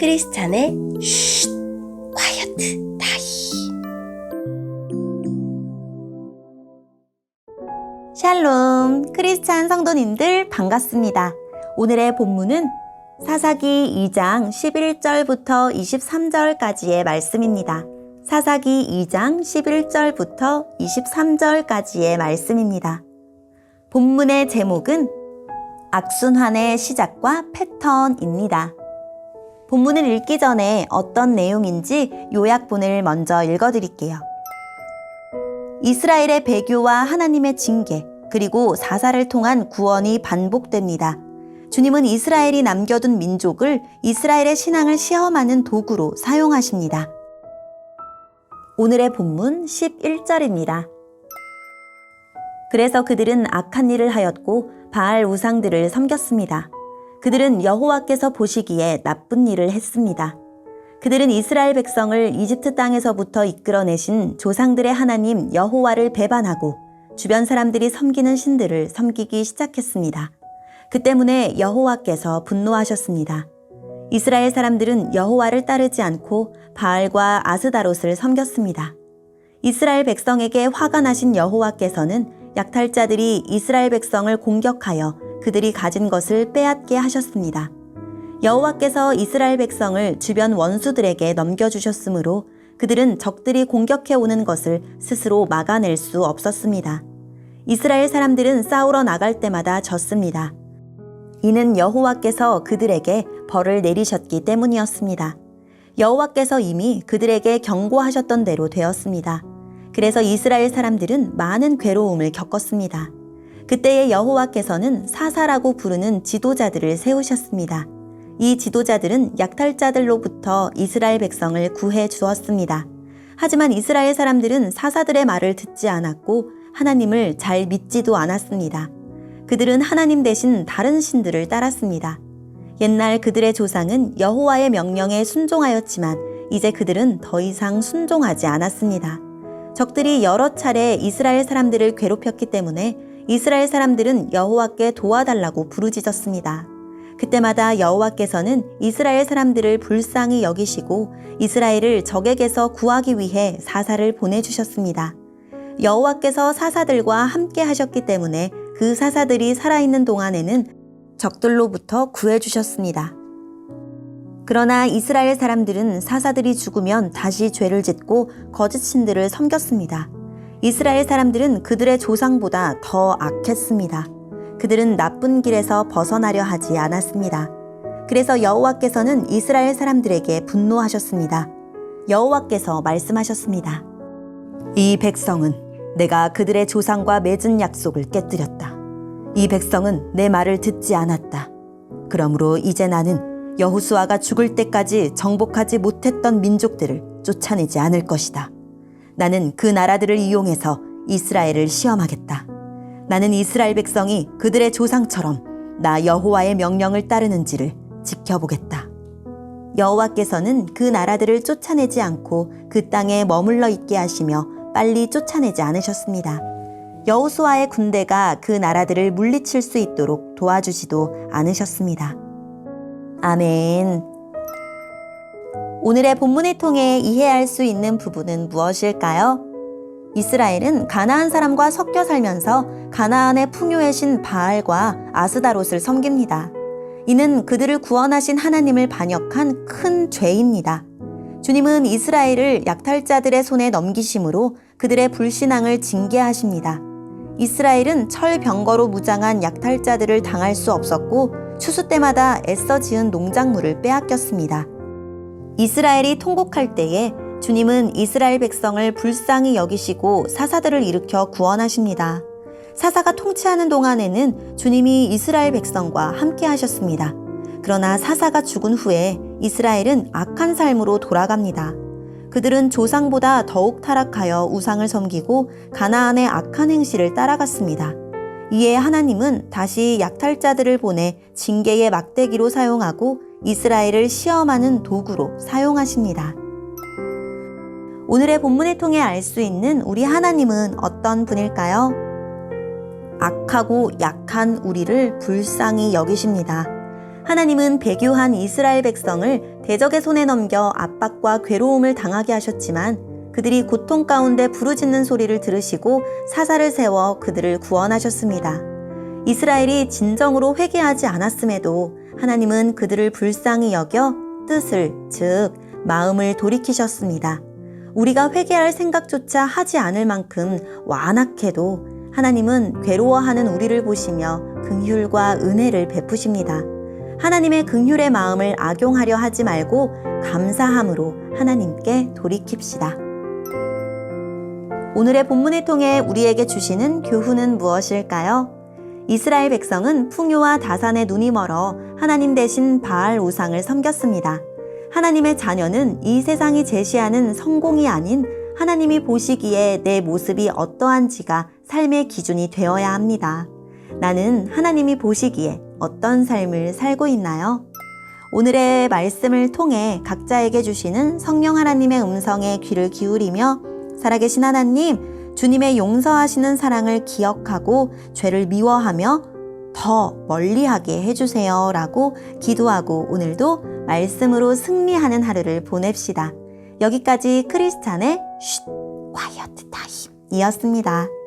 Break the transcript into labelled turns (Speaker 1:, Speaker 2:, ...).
Speaker 1: 크리스찬의 쉿 콰이어트 타임.
Speaker 2: 샬롬, 크리스찬 성도님들 반갑습니다. 오늘의 본문은 사사기 2장 11절부터 23절까지의 말씀입니다. 사사기 2장 11절부터 23절까지의 말씀입니다. 본문의 제목은 악순환의 시작과 패턴입니다. 본문을 읽기 전에 어떤 내용인지 요약본을 먼저 읽어드릴게요. 이스라엘의 배교와 하나님의 징계, 그리고 사사를 통한 구원이 반복됩니다. 주님은 이스라엘이 남겨둔 민족을 이스라엘의 신앙을 시험하는 도구로 사용하십니다. 오늘의 본문 11절입니다. 그래서 그들은 악한 일을 하였고 바알 우상들을 섬겼습니다. 그들은 여호와께서 보시기에 나쁜 일을 했습니다. 그들은 이스라엘 백성을 이집트 땅에서부터 이끌어내신 조상들의 하나님 여호와를 배반하고 주변 사람들이 섬기는 신들을 섬기기 시작했습니다. 그 때문에 여호와께서 분노하셨습니다. 이스라엘 사람들은 여호와를 따르지 않고 바알과 아스다롯을 섬겼습니다. 이스라엘 백성에게 화가 나신 여호와께서는 약탈자들이 이스라엘 백성을 공격하여 그들이 가진 것을 빼앗게 하셨습니다. 여호와께서 이스라엘 백성을 주변 원수들에게 넘겨주셨으므로 그들은 적들이 공격해 오는 것을 스스로 막아낼 수 없었습니다. 이스라엘 사람들은 싸우러 나갈 때마다 졌습니다. 이는 여호와께서 그들에게 벌을 내리셨기 때문이었습니다. 여호와께서 이미 그들에게 경고하셨던 대로 되었습니다. 그래서 이스라엘 사람들은 많은 괴로움을 겪었습니다. 그때의 여호와께서는 사사라고 부르는 지도자들을 세우셨습니다. 이 지도자들은 약탈자들로부터 이스라엘 백성을 구해 주었습니다. 하지만 이스라엘 사람들은 사사들의 말을 듣지 않았고 하나님을 잘 믿지도 않았습니다. 그들은 하나님 대신 다른 신들을 따랐습니다. 옛날 그들의 조상은 여호와의 명령에 순종하였지만 이제 그들은 더 이상 순종하지 않았습니다. 적들이 여러 차례 이스라엘 사람들을 괴롭혔기 때문에 이스라엘 사람들은 여호와께 도와달라고 부르짖었습니다. 그때마다 여호와께서는 이스라엘 사람들을 불쌍히 여기시고 이스라엘을 적에게서 구하기 위해 사사를 보내주셨습니다. 여호와께서 사사들과 함께 하셨기 때문에 그 사사들이 살아있는 동안에는 적들로부터 구해주셨습니다. 그러나 이스라엘 사람들은 사사들이 죽으면 다시 죄를 짓고 거짓 신들을 섬겼습니다. 이스라엘 사람들은 그들의 조상보다 더 악했습니다. 그들은 나쁜 길에서 벗어나려 하지 않았습니다. 그래서 여호와께서는 이스라엘 사람들에게 분노하셨습니다. 여호와께서 말씀하셨습니다. 이 백성은 내가 그들의 조상과 맺은 약속을 깨뜨렸다. 이 백성은 내 말을 듣지 않았다. 그러므로 이제 나는 여호수아가 죽을 때까지 정복하지 못했던 민족들을 쫓아내지 않을 것이다. 나는 그 나라들을 이용해서 이스라엘을 시험하겠다. 나는 이스라엘 백성이 그들의 조상처럼 나 여호와의 명령을 따르는지를 지켜보겠다. 여호와께서는 그 나라들을 쫓아내지 않고 그 땅에 머물러 있게 하시며 빨리 쫓아내지 않으셨습니다. 여호수아의 군대가 그 나라들을 물리칠 수 있도록 도와주지도 않으셨습니다. 아멘. 오늘의 본문을 통해 이해할 수 있는 부분은 무엇일까요? 이스라엘은 가나안 사람과 섞여 살면서 가나안의 풍요의 신 바알과 아스다롯을 섬깁니다. 이는 그들을 구원하신 하나님을 반역한 큰 죄입니다. 주님은 이스라엘을 약탈자들의 손에 넘기심으로 그들의 불신앙을 징계하십니다. 이스라엘은 철병거로 무장한 약탈자들을 당할 수 없었고 추수 때마다 애써 지은 농작물을 빼앗겼습니다. 이스라엘이 통곡할 때에 주님은 이스라엘 백성을 불쌍히 여기시고 사사들을 일으켜 구원하십니다. 사사가 통치하는 동안에는 주님이 이스라엘 백성과 함께 하셨습니다. 그러나 사사가 죽은 후에 이스라엘은 악한 삶으로 돌아갑니다. 그들은 조상보다 더욱 타락하여 우상을 섬기고 가나안의 악한 행실을 따라갔습니다. 이에 하나님은 다시 약탈자들을 보내 징계의 막대기로 사용하고 이스라엘을 시험하는 도구로 사용하십니다. 오늘의 본문을 통해 알 수 있는 우리 하나님은 어떤 분일까요? 악하고 약한 우리를 불쌍히 여기십니다. 하나님은 배교한 이스라엘 백성을 대적의 손에 넘겨 압박과 괴로움을 당하게 하셨지만 그들이 고통 가운데 부르짖는 소리를 들으시고 사사를 세워 그들을 구원하셨습니다. 이스라엘이 진정으로 회개하지 않았음에도 하나님은 그들을 불쌍히 여겨 뜻을, 즉 마음을 돌이키셨습니다. 우리가 회개할 생각조차 하지 않을 만큼 완악해도 하나님은 괴로워하는 우리를 보시며 긍휼과 은혜를 베푸십니다. 하나님의 긍휼의 마음을 악용하려 하지 말고 감사함으로 하나님께 돌이킵시다. 오늘의 본문을 통해 우리에게 주시는 교훈은 무엇일까요? 이스라엘 백성은 풍요와 다산에 눈이 멀어 하나님 대신 바알 우상을 섬겼습니다. 하나님의 자녀는 이 세상이 제시하는 성공이 아닌 하나님이 보시기에 내 모습이 어떠한지가 삶의 기준이 되어야 합니다. 나는 하나님이 보시기에 어떤 삶을 살고 있나요? 오늘의 말씀을 통해 각자에게 주시는 성령 하나님의 음성에 귀를 기울이며 살아계신 하나님, 주님의 용서하시는 사랑을 기억하고 죄를 미워하며 더 멀리하게 해주세요 라고 기도하고 오늘도 말씀으로 승리하는 하루를 보냅시다. 여기까지 크리스찬의 쉿, quiet time 이었습니다.